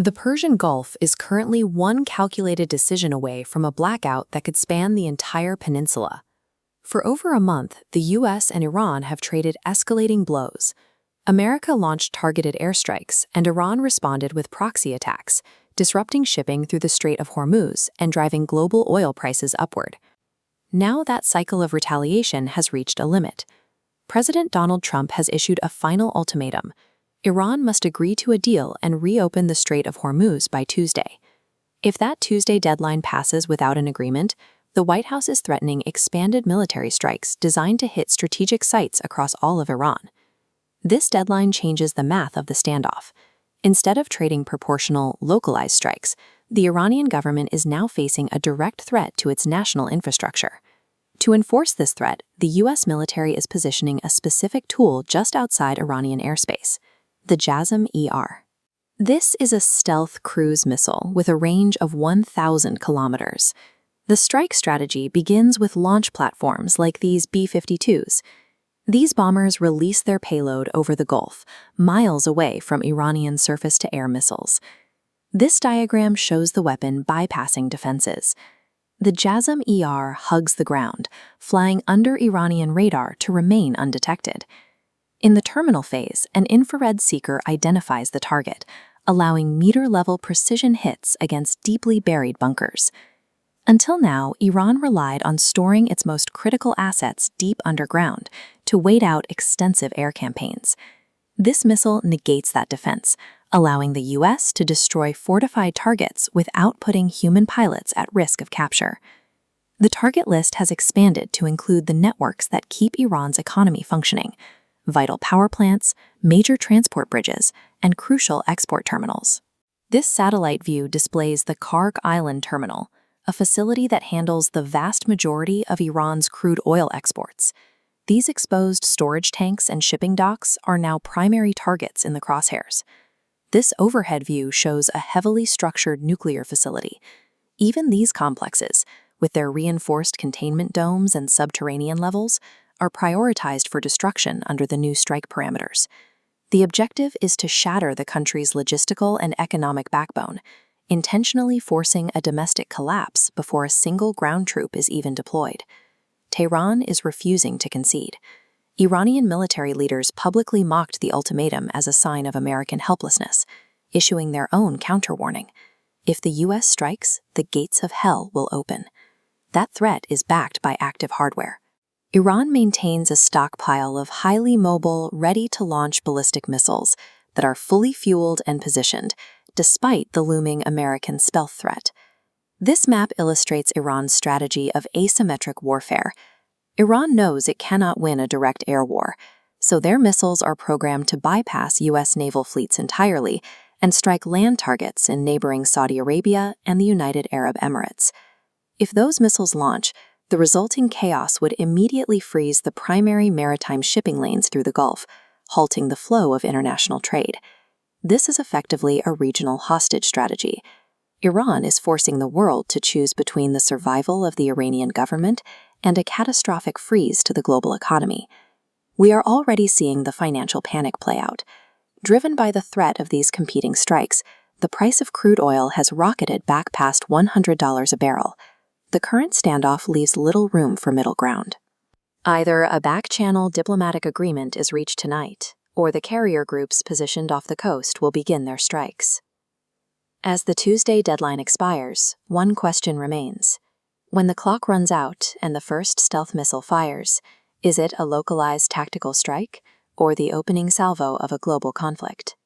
The Persian Gulf is currently one calculated decision away from a blackout that could span the entire peninsula. For over a month, the US and Iran have traded escalating blows. America launched targeted airstrikes, and Iran responded with proxy attacks, disrupting shipping through the Strait of Hormuz and driving global oil prices upward. Now that cycle of retaliation has reached a limit. President Donald Trump has issued a final ultimatum. Iran must agree to a deal and reopen the Strait of Hormuz by Tuesday. If that Tuesday deadline passes without an agreement, the White House is threatening expanded military strikes designed to hit strategic sites across all of Iran. This deadline changes the math of the standoff. Instead of trading proportional, localized strikes, the Iranian government is now facing a direct threat to its national infrastructure. To enforce this threat, the US military is positioning a specific tool just outside Iranian airspace, the JASSM ER. This is a stealth cruise missile with a range of 1,000 kilometers. The strike strategy begins with launch platforms like these B-52s. These bombers release their payload over the Gulf, miles away from Iranian surface-to-air missiles. This diagram shows the weapon bypassing defenses. The JASSM ER hugs the ground, flying under Iranian radar to remain undetected. In the terminal phase, an infrared seeker identifies the target, allowing meter-level precision hits against deeply buried bunkers. Until now, Iran relied on storing its most critical assets deep underground to wait out extensive air campaigns. This missile negates that defense, allowing the US to destroy fortified targets without putting human pilots at risk of capture. The target list has expanded to include the networks that keep Iran's economy functioning: vital power plants, major transport bridges, and crucial export terminals. This satellite view displays the Karg Island terminal, a facility that handles the vast majority of Iran's crude oil exports. These exposed storage tanks and shipping docks are now primary targets in the crosshairs. This overhead view shows a heavily structured nuclear facility. Even these complexes, with their reinforced containment domes and subterranean levels, are prioritized for destruction under the new strike parameters. The objective is to shatter the country's logistical and economic backbone, intentionally forcing a domestic collapse before a single ground troop is even deployed. Tehran is refusing to concede. Iranian military leaders publicly mocked the ultimatum as a sign of American helplessness, issuing their own counter-warning. If the US strikes, the gates of hell will open. That threat is backed by active hardware. Iran maintains a stockpile of highly mobile, ready-to-launch ballistic missiles that are fully fueled and positioned, despite the looming American stealth threat. This map illustrates Iran's strategy of asymmetric warfare. Iran knows it cannot win a direct air war, so their missiles are programmed to bypass US naval fleets entirely and strike land targets in neighboring Saudi Arabia and the United Arab Emirates. If those missiles launch, the resulting chaos would immediately freeze the primary maritime shipping lanes through the Gulf, halting the flow of international trade. This is effectively a regional hostage strategy. Iran is forcing the world to choose between the survival of the Iranian government and a catastrophic freeze to the global economy. We are already seeing the financial panic play out. Driven by the threat of these competing strikes, the price of crude oil has rocketed back past $100 a barrel. The current standoff leaves little room for middle ground. Either a back-channel diplomatic agreement is reached tonight, or the carrier groups positioned off the coast will begin their strikes. As the Tuesday deadline expires, one question remains. When the clock runs out and the first stealth missile fires, is it a localized tactical strike or the opening salvo of a global conflict?